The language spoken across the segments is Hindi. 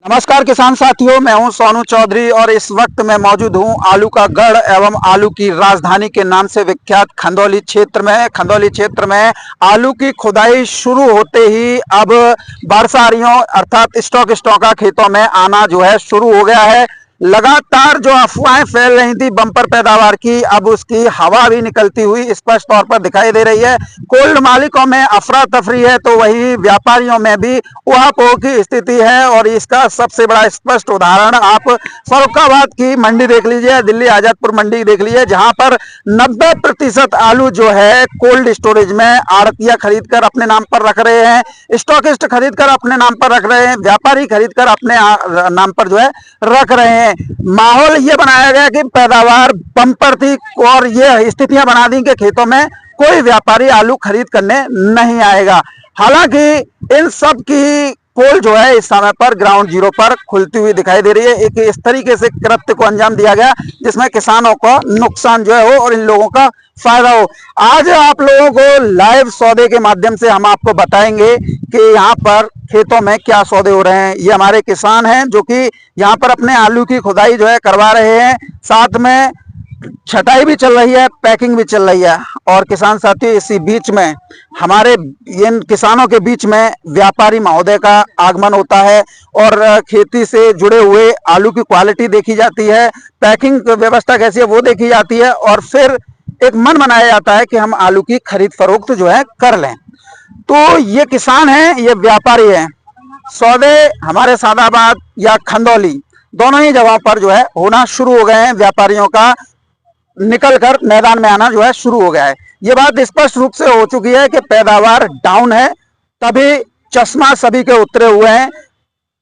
नमस्कार किसान साथियों, मैं हूं सोनू चौधरी और इस वक्त मैं मौजूद हूं आलू का गढ़ एवं आलू की राजधानी के नाम से विख्यात खंदौली क्षेत्र में। खंदौली क्षेत्र में आलू की खुदाई शुरू होते ही अब बरसारियों अर्थात स्टॉका खेतों में आना जो है शुरू हो गया है। लगातार जो अफवाहें फैल रही थी बम्पर पैदावार की, अब उसकी हवा भी निकलती हुई स्पष्ट तौर पर दिखाई दे रही है। कोल्ड मालिकों में अफरा तफरी है तो वहीं व्यापारियों में भी उहापोह की स्थिति है और इसका सबसे बड़ा स्पष्ट उदाहरण आप फर्रुखाबाद की मंडी देख लीजिए, दिल्ली आजादपुर मंडी देख लीजिए, जहां पर 90% आलू जो है कोल्ड स्टोरेज में आड़तिया खरीद कर अपने नाम पर रख रहे हैं, स्टॉकिस्ट खरीद कर अपने नाम पर रख रहे हैं, व्यापारी खरीद कर अपने नाम पर जो है रख रहे हैं। माहौल ये बनाया गया कि पैदावार बम्पर थी और ये स्थितियां बना दी कि खेतों में कोई व्यापारी आलू खरीद करने नहीं आएगा। हालांकि इन सब की पोल जो है इस समय पर ग्राउंड जीरो पर खुलती हुई दिखाई दे रही है। एक इस तरीके से कृत्य को अंजाम दिया गया जिसमें किसानों को नुकसान जो है हो और इन लोगों का फायदा हो। आज आप लोगों को लाइव सौदे के माध्यम से हम आपको बताएंगे कि यहाँ पर खेतों में क्या सौदे हो रहे हैं। ये हमारे किसान हैं जो कि यहाँ पर अपने आलू की खुदाई जो है करवा रहे हैं, साथ में छटाई भी चल रही है, पैकिंग भी चल रही है। और किसान साथी इसी बीच में हमारे इन किसानों के बीच में व्यापारी महोदय का आगमन होता है और खेती से जुड़े हुए आलू की क्वालिटी देखी जाती है, पैकिंग व्यवस्था कैसी है वो देखी जाती है और फिर एक मन बनाया जाता है कि हम आलू की खरीद फरोख्त जो है कर लें। तो ये किसान हैं, ये व्यापारी हैं। सौदे हमारे सादाबाद या खंदौली दोनों ही जगहों पर जो है होना शुरू हो गए हैं। व्यापारियों का निकल कर मैदान में आना जो है शुरू हो गया है। ये बात स्पष्ट रूप से हो चुकी है कि पैदावार डाउन है, तभी चश्मा सभी के उतरे हुए हैं।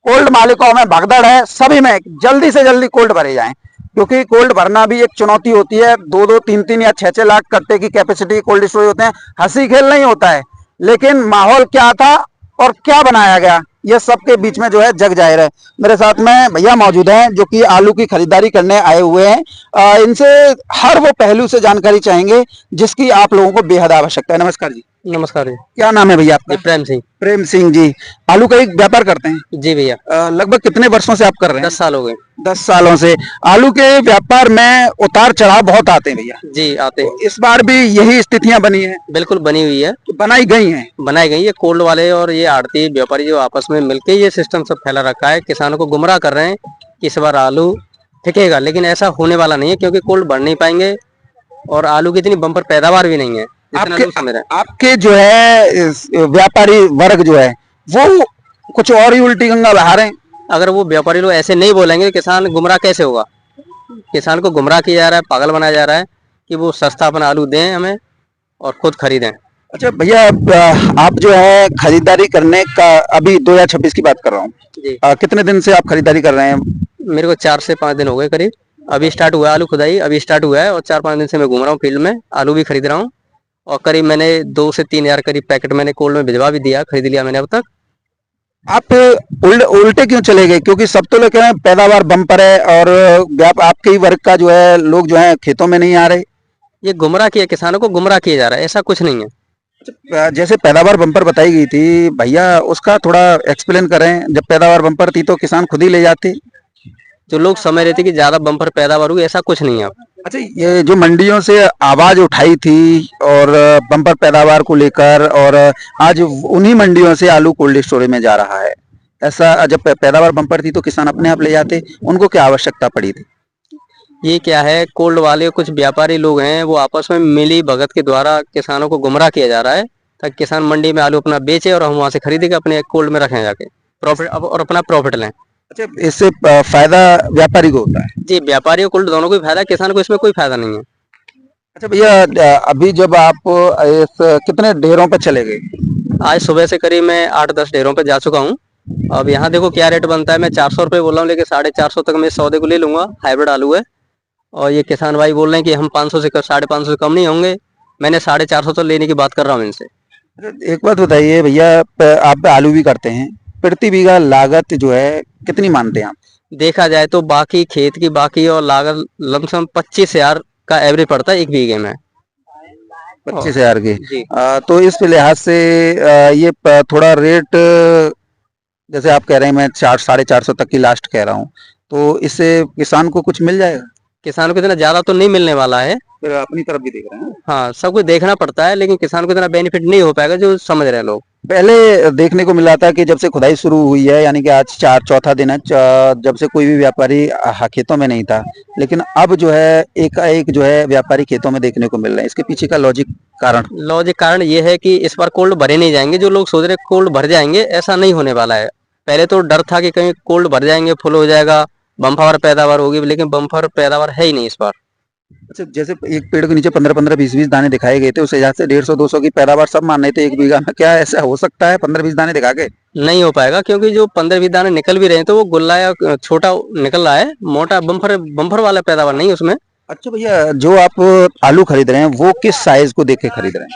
कोल्ड मालिकों में भगदड़ है, सभी में जल्दी से जल्दी कोल्ड भरे जाएं, क्योंकि कोल्ड भरना भी एक चुनौती होती है। 2-2, 3-3 या 6-6 लाख कट्टे की कैपेसिटी कोल्ड स्टोरेज होते हैं। हंसी खेल नहीं होता है, लेकिन माहौल क्या था और क्या बनाया गया ये सबके बीच में जो है जग जाहिर है। मेरे साथ में भैया मौजूद हैं जो कि आलू की खरीदारी करने आए हुए हैं। इनसे हर वो पहलू से जानकारी चाहेंगे जिसकी आप लोगों को बेहद आवश्यकता है। नमस्कार जी। नमस्कार जी। क्या नाम है भैया आपका? प्रेम सिंह। प्रेम सिंह जी, आलू का एक व्यापार करते हैं? जी भैया। लगभग कितने वर्षों से आप कर रहे हैं? 10 साल हो गए। 10 सालों से। आलू के व्यापार में उतार चढ़ाव बहुत आते हैं भैया। जी आते हैं। तो इस बार भी यही स्थितियां बनी है? बिल्कुल बनी हुई है। तो बनाई गई हैं? बनाई गई है। कोल्ड वाले और ये आड़ती व्यापारी जो आपस में मिलके ये सिस्टम सब फैला रखा है, किसानों को गुमराह कर रहे हैं कि इस बार आलू टिकेगा, लेकिन ऐसा होने वाला नहीं है क्योंकि कोल्ड बढ़ नहीं पाएंगे और आलू की इतनी बम्पर पैदावार भी नहीं है। आपके जो है व्यापारी वर्ग जो है वो कुछ और ही उल्टी गंगा बहा रहे हैं। अगर वो व्यापारी लोग ऐसे नहीं बोलेंगे किसान गुमराह कैसे होगा? किसान को गुमराह किया जा रहा है, पागल बनाया जा रहा है कि वो सस्ता अपना आलू दें हमें और खुद खरीदें। अच्छा भैया, आप जो है खरीदारी करने का, अभी 2026 की बात कर रहा हूँ, कितने दिन से आप खरीदारी कर रहे हैं? मेरे को 4 से 5 दिन हो गए करीब। अभी स्टार्ट हुआ आलू खुदाई, अभी स्टार्ट हुआ है और 4-5 दिन से मैं घूम रहा हूँ फील्ड में, आलू भी खरीद रहा हूँ और करीब मैंने 2 से 3 हजार करीब पैकेट मैंने कोल्ड में भिजवा भी दिया, खरीद लिया मैंने अब तक। आप उल्टे क्यों चले गए? क्योंकि सब तो लोग कह रहे हैं पैदावार बम्पर है और आपके ही वर्ग का जो है लोग जो है खेतों में नहीं आ रहे। ये गुमराह किया, किसानों को गुमराह किया जा रहा है, ऐसा कुछ नहीं है। जैसे पैदावार बम्पर बताई गई थी भैया, उसका थोड़ा एक्सप्लेन करें। जब पैदावार बम्पर थी तो किसान खुद ही ले जाते। जो लोग समझ रहे थे कि ज्यादा बम्पर पैदावार हुई, ऐसा कुछ नहीं है। अच्छा, ये जो मंडियों से आवाज उठाई थी और बम्पर पैदावार को लेकर, और आज उन्हीं मंडियों से आलू कोल्ड स्टोरेज में जा रहा है, ऐसा जब पैदावार बम्पर थी तो किसान अपने आप ले जाते, उनको क्या आवश्यकता पड़ी थी? ये क्या है, कोल्ड वाले कुछ व्यापारी लोग हैं वो आपस में मिली भगत के द्वारा किसानों को गुमराह किया जा रहा है ताकि किसान मंडी में आलू अपना बेचे और हम वहां से खरीदे अपने कोल्ड में रखें जाके प्रॉफिट और अपना प्रॉफिट लें। अच्छा, इससे फायदा व्यापारी को होता है? जी, व्यापारी को कोल्ड दोनों को फायदा, किसान को इसमें कोई फायदा नहीं है। अच्छा भैया, अभी जब आप इस कितने ढेरों पे चले गए? आज सुबह से करीब मैं 8-10 ढेरों पे जा चुका हूँ। अब यहाँ देखो क्या रेट बनता है। मैं 400 रुपये बोल रहा हूँ, लेकिन 450 तक मैं सौदे को ले लूंगा। हाइब्रिड आलू है और ये किसान भाई बोल रहे हैं कि हम 500 से 550 से कम नहीं होंगे। मैंने 450 तो लेने की बात कर रहा हूँ इनसे। एक बात बताइए भैया, आप आलू भी करते हैं, प्रति बीघा लागत जो है कितनी मानते हैं आप? देखा जाए तो बाकी खेत की बाकी और लागत लमसम 25 हजार का एवरेज पड़ता है 1 बीघे में। 25,000 की। तो इस लिहाज से ये थोड़ा रेट जैसे आप कह रहे हैं मैं 400-450 तक की लास्ट कह रहा हूँ, तो इससे किसान को कुछ मिल जाएगा? किसान को इतना ज्यादा तो नहीं मिलने वाला है। फिर अपनी तरफ भी देख रहे हैं। हाँ, सब कुछ देखना पड़ता है, लेकिन किसान को इतना बेनिफिट नहीं हो पाएगा जो समझ रहे हैं लोग। पहले देखने को मिला था कि जब से खुदाई शुरू हुई है, यानी कि आज चौथा दिन है, जब से कोई भी व्यापारी खेतों में नहीं था, लेकिन अब जो है एक जो है व्यापारी खेतों में देखने को मिल रहे हैं। इसके पीछे का लॉजिक कारण? लॉजिक कारण ये है कि इस बार कोल्ड भरे नहीं जाएंगे। जो लोग सोच रहे कोल्ड भर जाएंगे, ऐसा नहीं होने वाला है। पहले तो डर था कि कहीं कोल्ड भर जाएंगे, फुल हो जाएगा, बम्पर पैदावार होगी, लेकिन बम्पर पैदावार है ही नहीं इस बार। अच्छा, जैसे एक पेड़ के नीचे 15-15, 20-20 दाने दिखाए गए थे, उस हिसाब से 150-200 की पैदावार सब मान रहे थे एक बीघा में। क्या ऐसा हो सकता है 15-20 दाने दिखा के? नहीं हो पाएगा, क्योंकि जो 15-20 दाने निकल भी रहे हैं तो वो गुल्ला या छोटा निकल रहा है, मोटा बम्पर बम्पर वाला पैदावार नहीं उसमें। अच्छा भैया, जो आप आलू खरीद रहे हैं वो किस साइज को देख के खरीद रहे हैं?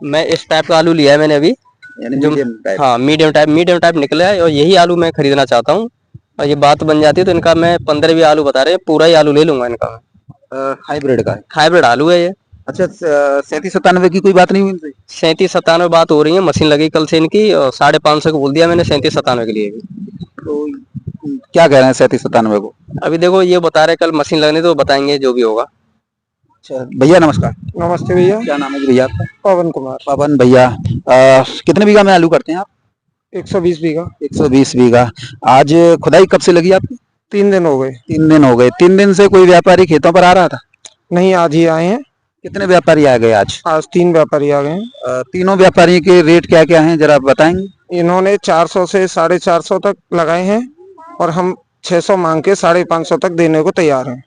मैं इस टाइप का आलू लिया है मैंने अभी, यानी जो मीडियम टाइप? हाँ मीडियम टाइप निकला है, और यही आलू मैं खरीदना चाहता हूँ। और ये बात बन जाती है तो इनका मैं 15 आलू बता रहे हैं, पूरा ही आलू ले लूंगा इनका। हाइब्रिड का है? हाइब्रिड आलू है ये। अच्छा, 37-97 की कोई बात नहीं हुई इनसे? 37-97 बात हो रही है, मशीन लगी कल से इनकी, और 550 को बोल दिया मैंने 37-97 के लिए भी। तो क्या कह रहे हैं 37-97 को? अभी देखो ये बता रहे कल मशीन लगने तो बताएंगे जो भी होगा। अच्छा भैया, नमस्कार। नमस्ते भैया। क्या नाम है जी भैया आपका? पवन कुमार। पवन भैया, कितने बीघा में आलू करते हैं आप? 120 बीघा। 120 बीघा। आज खुदाई कब से लगी आपकी? 3 दिन हो गए। 3 दिन हो गए। 3 दिन से कोई व्यापारी खेतों पर आ रहा था? नहीं, आज ही आए हैं। कितने व्यापारी आ गए आज? आज 3 व्यापारी आ गए हैं। तीनों व्यापारी के रेट क्या क्या हैं, जरा आप बताएंगे? इन्होंने 400 से 450 तक लगाए हैं, और हम 600 मांग के 550 तक देने को तैयार हैं।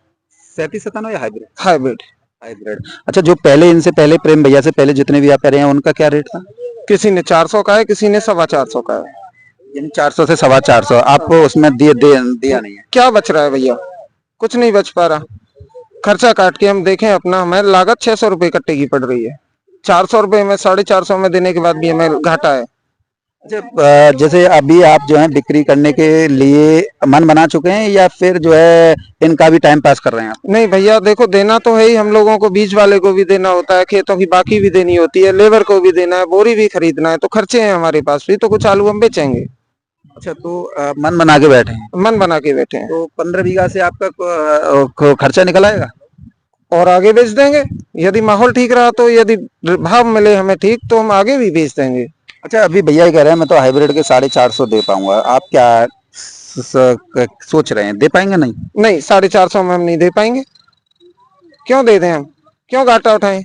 37-97 या हाइब्रिड? हाइब्रिड। हाइब्रिड। अच्छा, जो पहले इनसे पहले प्रेम भैया से पहले जितने व्यापारी हैं उनका क्या रेट था? किसी ने 400 का है, किसी ने 425 का है। यानी 400 से 425। आपको उसमें दिया नहीं है? क्या बच रहा है भैया? कुछ नहीं बच पा रहा। खर्चा काट के हम देखें अपना, हमें लागत 600 रुपए कट्टे की पड़ रही है। 400 रुपए में 450 में देने के बाद भी हमें घाटा है। अच्छा, जैसे अभी आप जो है बिक्री करने के लिए मन बना चुके हैं, या फिर जो है इनका भी टाइम पास कर रहे हैं आप? नहीं भैया, देखो देना तो है ही, हम लोगों को बीज वाले को भी देना होता है, खेतों की बाकी भी देनी होती है, लेबर को भी देना है, बोरी भी खरीदना है, तो खर्चे हैं हमारे पास भी, तो कुछ आलू हम बेचेंगे। अच्छा, तो मन बना के बैठे हैं? मन बना के बैठे हैं। तो 15 बीघा से आपका खर्चा निकल आएगा? और आगे बेच देंगे यदि माहौल ठीक रहा तो, यदि भाव मिले हमें ठीक तो हम आगे भी बेच देंगे। अच्छा, अभी भैया ये कह रहे हैं मैं तो हाइब्रिड के 450 दे पाऊंगा, आप क्या सोच रहे हैं, दे पाएंगे? नहीं नहीं, 450 में हम नहीं दे पाएंगे। क्यों दे दें हम? क्यों घाटा उठाएं?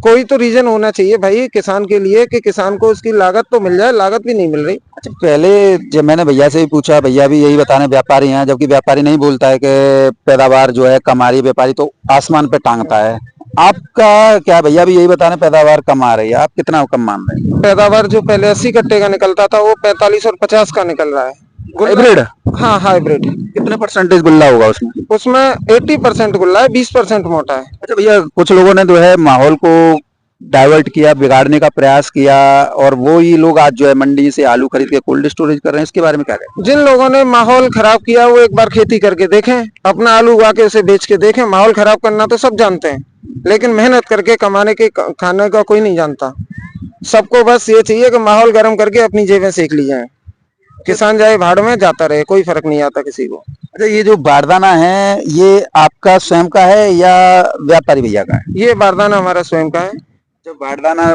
कोई तो रीजन होना चाहिए भाई किसान के लिए, कि किसान को उसकी लागत तो मिल जाए, लागत भी नहीं मिल रही। अच्छा, पहले जब मैंने भैया से भी पूछा, भैया भी यही बता रहे व्यापारी हैं, जबकि व्यापारी नहीं बोलता है कि पैदावार जो है कम आ रही है, व्यापारी तो आसमान पे टांगता है। आपका क्या, भैया भी यही बता रहे पैदावार कम आ रही है, आप कितना कम मान रहे हैं? पैदावार जो पहले 80 कट्टे का निकलता था वो 45 और 50 का निकल रहा है। हाइब्रिड? हाँ, हाइब्रिड। कितने परसेंटेज गुल्ला होगा उसमें? उसमें 80% गुल्ला है, 20% मोटा है। अच्छा भैया, कुछ लोगों ने जो है माहौल को डाइवर्ट किया, बिगाड़ने का प्रयास किया, और वो ही लोग आज जो है मंडी से आलू खरीद के कोल्ड स्टोरेज कर रहे हैं, इसके बारे में क्या कहें? जिन लोगों ने माहौल खराब किया वो एक बार खेती करके देखें, अपना आलू उगा के उसे बेच के देखें। माहौल खराब करना तो सब जानते हैं, लेकिन मेहनत करके कमाने के खाने का कोई नहीं जानता। सबको बस ये चाहिए कि माहौल गर्म करके अपनी जेबें सेक ली जाए, किसान जाए भाड़ में जाता रहे, कोई फर्क नहीं आता किसी को। अच्छा, ये जो बारदाना है ये आपका स्वयं का है या व्यापारी भैया का है? ये बारदाना हमारा स्वयं का है। जो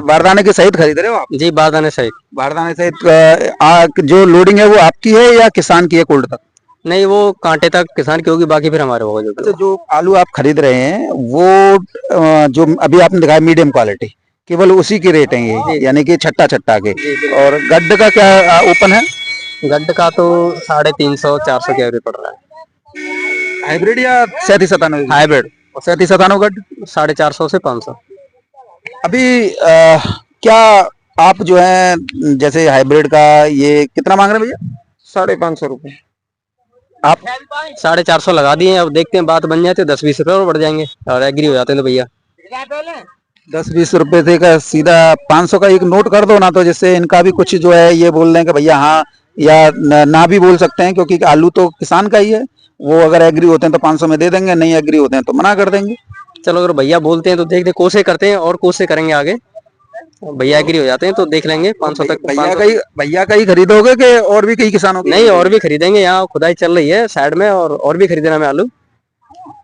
बारदाने के सहित खरीद रहे हो आप? जी, बारदाने सहित। बारदाने सहित जो लोडिंग है वो आपकी है या किसान की है कोल्ड तक? नहीं, वो कांटे तक किसान की होगी, बाकी फिर हमारे होगा। अच्छा, जो आलू आप खरीद रहे हैं वो जो अभी आपने दिखाया मीडियम क्वालिटी, केवल उसी के रेट हैं ये, यानी कि छट्टा के। और गड्ढ का क्या ओपन है? गड्ढ का तो 350-400 के एवरेज पड़ रहा है। हाइब्रिड या 37-97? हाइब्रिड। 37-97 गड्ढ। 450 से 500। अभी क्या आप जो है जैसे हाइब्रिड का ये कितना मांग रहे हैं भैया? 550 रुपए। आप 450 लगा दिए, अब देखते हैं बात बन जाती है 10-20 रुपए और बढ़ जाएंगे, और एग्री हो जाते हैं तो भैया। 10-20 रुपए से का सीधा 500 का एक नोट कर दो ना, तो जिससे इनका भी कुछ जो है ये बोल दें कि भैया हाँ, या ना भी बोल सकते हैं, क्योंकि आलू तो किसान का ही है, वो अगर एग्री होते हैं तो 500 में दे देंगे, नहीं एग्री होते हैं तो मना कर देंगे। चलो अगर भैया बोलते हैं तो देखते कोशिश करते हैं और कोशिश करेंगे आगे। भैया एग्री हो जाते हैं तो देख लेंगे 500 तक। भैया का ही खरीदोगे कि और भी कई किसानों की? नहीं, और भी खरीदेंगे, यहाँ खुदाई चल रही है साइड में, और भी खरीदना है आलू।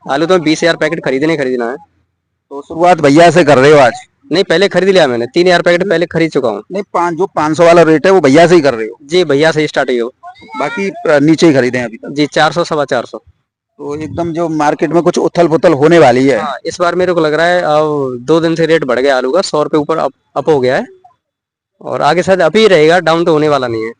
आलू तो 20,000 पैकेट खरीदना है। तो शुरुआत भैया से कर रहे हो आज? नहीं, पहले खरीद लिया मैंने, 3,000 पैकेट पहले खरीद चुका हूँ। नहीं, जो 500 वाला रेट है वो भैया से ही कर रहे हो? जी, भैया से स्टार्ट ही हो। बाकी नीचे ही खरीदे हैं अभी तक? जी, 400 425। तो एकदम जो मार्केट में कुछ उथल पुथल होने वाली है। हाँ, इस बार मेरे को लग रहा है अब 2 दिन से रेट बढ़ गया आलू का, 100 रुपए ऊपर अप हो गया है, और आगे शायद अप ही रहेगा, डाउन तो होने वाला नहीं है।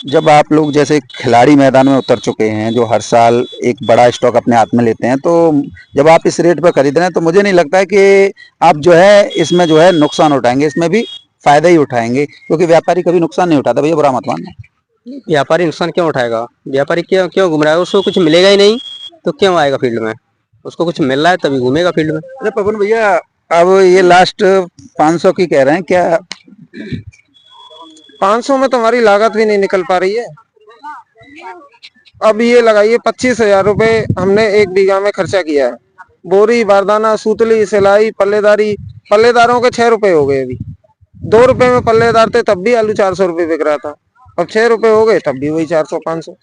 जब आप लोग जैसे खिलाड़ी मैदान में उतर चुके हैं, जो हर साल एक बड़ा स्टॉक अपने हाथ में लेते हैं, तो जब आप इस रेट पर खरीद रहे हैं तो मुझे नहीं लगता है कि आप जो है इसमें जो है नुकसान उठाएंगे, इसमें भी फायदा ही उठाएंगे, क्योंकि व्यापारी कभी नुकसान नहीं उठाता। भैया बुरा मत मानना। व्यापारी नुकसान क्यों उठाएगा? व्यापारी क्यों क्यों घूम रहा है? उसको कुछ मिलेगा ही नहीं तो क्यों आएगा फील्ड में? उसको कुछ मिल रहा है तभी घूमेगा फील्ड में। अरे पवन भैया, अब ये लास्ट 500 की कह रहे हैं क्या? 500 में तो हमारी लागत भी नहीं निकल पा रही है। अब ये लगाइए 25,000 रुपए हमने 1 बीघा में खर्चा किया है। बोरी, बारदाना, सूतली, सिलाई, पल्लेदारी, पल्लेदारों के 6 रुपए हो गए। अभी 2 रुपए में पल्लेदार थे तब भी आलू 400 रुपए बिक रहा था, अब 6 रुपए हो गए तब भी वही 400 500।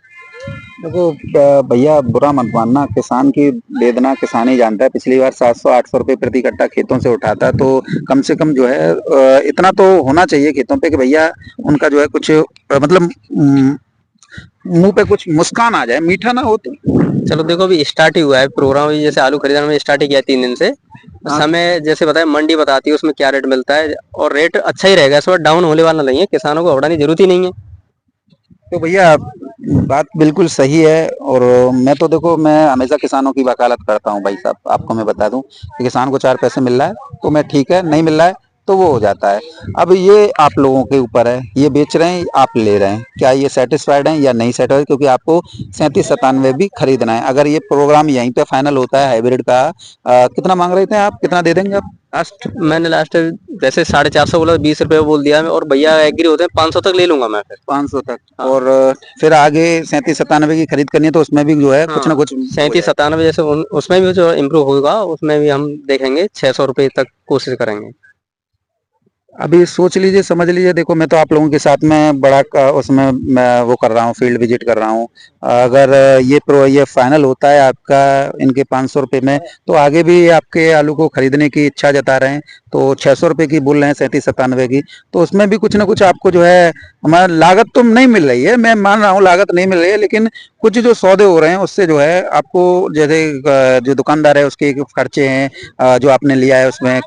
देखो भैया बुरा मत मानना, किसान की वेदना किसान ही जानता है। पिछली बार 700-800 रुपए प्रति कट्टा खेतों से उठाता, तो कम से कम जो है इतना तो होना चाहिए खेतों पे कि भैया उनका जो है कुछ मतलब मुंह पे कुछ मुस्कान आ जाए, मीठा ना हो तो। चलो देखो, अभी स्टार्ट ही हुआ है प्रोग्राम, जैसे आलू खरीदना में स्टार्ट ही किया 3 दिन से। समय जैसे बताया, मंडी बताती है उसमें क्या रेट मिलता है, और रेट अच्छा ही रहेगा, इस बार डाउन होने वाला नहीं है, किसानों को घबराने की जरूरत ही नहीं है। तो भैया बात बिल्कुल सही है, और मैं तो देखो मैं हमेशा किसानों की वकालत करता हूँ भाई साहब। आपको मैं बता दूं कि किसान को 4 पैसे मिल रहा है तो मैं ठीक है, नहीं मिल रहा है तो वो हो जाता है। अब ये आप लोगों के ऊपर है, ये बेच रहे हैं आप ले रहे हैं, क्या ये सेटिस्फाइड हैं या नहीं सेटिस्फाइड, क्योंकि आपको 37-97 भी खरीदना है। अगर ये प्रोग्राम यहीं पे फाइनल होता है हाइब्रिड का, कितना मांग रहे थे आप, कितना दे देंगे आप? मैंने लास्ट वैसे 450 बोला, 20 रुपए बोल दिया है, और भैया एग्री होते हैं 500 तक ले लूंगा मैं फिर। 500 तक? हाँ। और फिर आगे 37-97 की खरीद करनी है तो उसमें भी जो है कुछ ना कुछ 37-97 जैसे उसमें भी जो इम्प्रूव होगा, उसमें भी हम देखेंगे 600 रुपए तक कोशिश करेंगे। अभी सोच लीजिए, समझ लीजिए, देखो मैं तो आप लोगों के साथ में उसमें मैं वो कर रहा हूँ, फील्ड विजिट कर रहा हूँ। अगर ये फाइनल होता है आपका इनके 500 रुपये में, तो आगे भी आपके आलू को खरीदने की इच्छा जता रहे हैं, तो 600 रुपये की बोल रहे हैं, 37-97 की, तो उसमें भी कुछ ना कुछ आपको जो है, हमारा लागत तो नहीं मिल रही है, मैं मान रहा हूँ लागत नहीं मिल रही है, लेकिन कुछ जो सौदे हो रहे हैं उससे जो है आपको, जैसे जो दुकानदार है उसके खर्चे हैं, जो आपने लिया है उसमें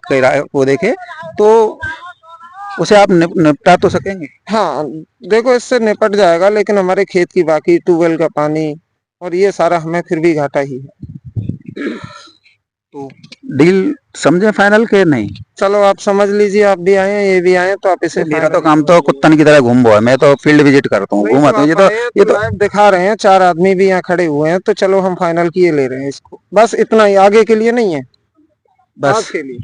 वो देखे तो उसे आप निपटा तो सकेंगे? हाँ, देखो इससे निपट जाएगा, लेकिन हमारे खेत की बाकी ट्यूबवेल का पानी और ये सारा हमें फिर भी घाटा ही है। तो डील समझे फाइनल के नहीं? चलो आप समझ लीजिए, आप भी आए ये भी आए, तो आप इसे मेरा तो काम तो कुत्तन की तरह घूम है, मैं तो फील्ड विजिट करता हूँ, घूमता हूँ। ये तो लाइव दिखा रहे हैं, 4 आदमी भी यहाँ खड़े हुए हैं, तो चलो हम फाइनल किए ले रहे हैं इसको, बस इतना ही, आगे के लिए नहीं है, बस आज के लिए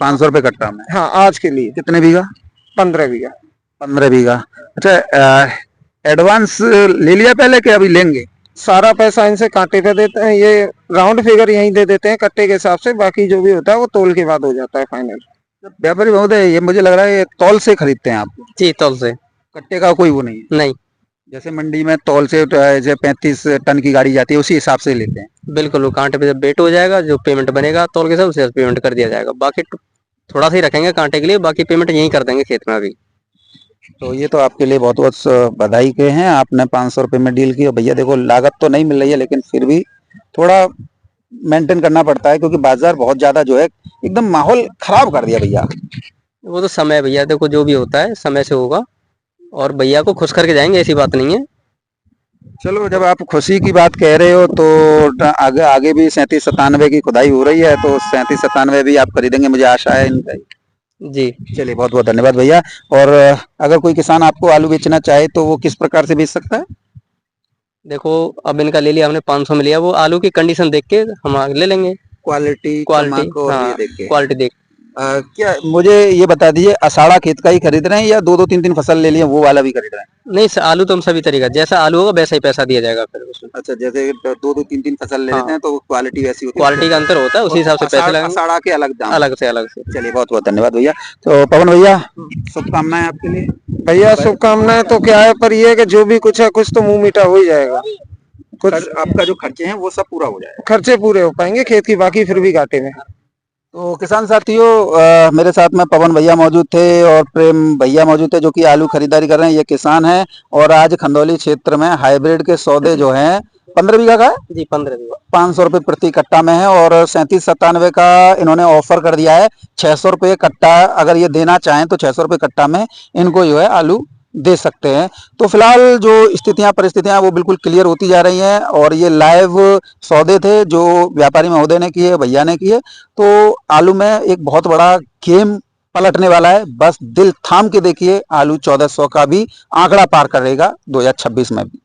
500 रुपये कट्टा में। हाँ, आज के लिए। कितने बीघा? 15 बीघा। 15 बीघा। अच्छा, एडवांस ले लिया पहले कि अभी लेंगे? सारा पैसा इनसे कांटे पे देते हैं, ये राउंड फिगर यहीं दे देते हैं कट्टे के हिसाब से, बाकी जो भी होता है वो तोल के बाद हो जाता है फाइनल। व्यापारी महोदय, ये मुझे लग रहा है ये तौल से खरीदते हैं आप? जी, तौल से। कट्टे का कोई वो नहीं है? नहीं, जैसे मंडी में तौल से जैसे 35 टन की गाड़ी जाती है उसी हिसाब से लेते हैं? बिल्कुल, वो कांटे पे जब वेट हो जाएगा, जो पेमेंट बनेगा तौल के हिसाब उसे पेमेंट कर दिया जाएगा। बाकी थोड़ा सा ही रखेंगे कांटे के लिए, बाकी पेमेंट यहीं कर देंगे खेत में अभी। तो ये तो आपके लिए बहुत बहुत बधाई के हैं, आपने 500 रुपये में डील की। और भैया देखो लागत तो नहीं मिल रही है, लेकिन फिर भी थोड़ा मेंटेन करना पड़ता है, क्योंकि बाजार बहुत ज्यादा जो है एकदम माहौल खराब कर दिया भैया। वो तो समय है भैया, देखो जो भी होता है समय से होगा, और भैया को खुश करके जाएंगे, ऐसी बात नहीं है। चलो, जब आप खुशी की बात कह रहे हो तो आगे आगे भी 37-97 की खुदाई हो रही है, तो 37-97 भी आप खरीदेंगे, मुझे आशा है इनका। जी, चलिए, बहुत बहुत धन्यवाद भैया। और अगर कोई किसान आपको आलू बेचना चाहे तो वो किस प्रकार से बेच सकता है? देखो अब इनका ले लिया हमने, 500 में लिया, वो आलू की कंडीशन देख के हम आगे ले लेंगे। क्वालिटी क्वालिटी, हाँ, देख के। क्वालिटी देख क्या मुझे ये बता दीजिए, अषाढ़ा खेत का ही खरीद रहे हैं या दो दो तीन तीन फसल ले लिए वो वाला भी खरीद रहे हैं? नहीं आलू तो हम सभी तरीका, जैसा आलू होगा वैसा ही पैसा दिया जाएगा फिर उसमें। अच्छा, जैसे दो दो तीन तीन फसल ले हाँ। लेते हैं तो क्वालिटी वैसी होती है, क्वालिटी का अंतर होता है, उसी हिसाब से पैसे लगेंगे। अषाढ़ा के अलग दाम। अलग से। चलिए, बहुत बहुत धन्यवाद भैया। तो पवन भैया, शुभकामनाएं आपके लिए। भैया शुभकामनाएं तो क्या है, पर ये है कि जो भी कुछ है कुछ तो मुंह मीठा हो ही जाएगा। कुछ आपका जो खर्चे हैं वो सब पूरा हो जाएगा। खर्चे पूरे हो पाएंगे खेत की, बाकी फिर भी घाटे में। तो किसान साथियों, मेरे साथ में पवन भैया मौजूद थे और प्रेम भैया मौजूद थे जो कि आलू खरीदारी कर रहे हैं। ये किसान हैं और आज खंदौली क्षेत्र में हाइब्रिड के सौदे जो हैं 15 बीघा का है जी 15 बीघा 500 रुपये प्रति कट्टा में है और 3797 का इन्होंने ऑफर कर दिया है। 600 रुपये कट्टा अगर ये देना चाहें तो 600 रुपये कट्टा में इनको जो है आलू दे सकते हैं। तो फिलहाल जो स्थितियां परिस्थितियां वो बिल्कुल क्लियर होती जा रही हैं और ये लाइव सौदे थे जो व्यापारी महोदय ने किए, भैया ने किए। तो आलू में एक बहुत बड़ा गेम पलटने वाला है। बस दिल थाम के देखिए, आलू 1400 का भी आंकड़ा पार करेगा 2026 में भी।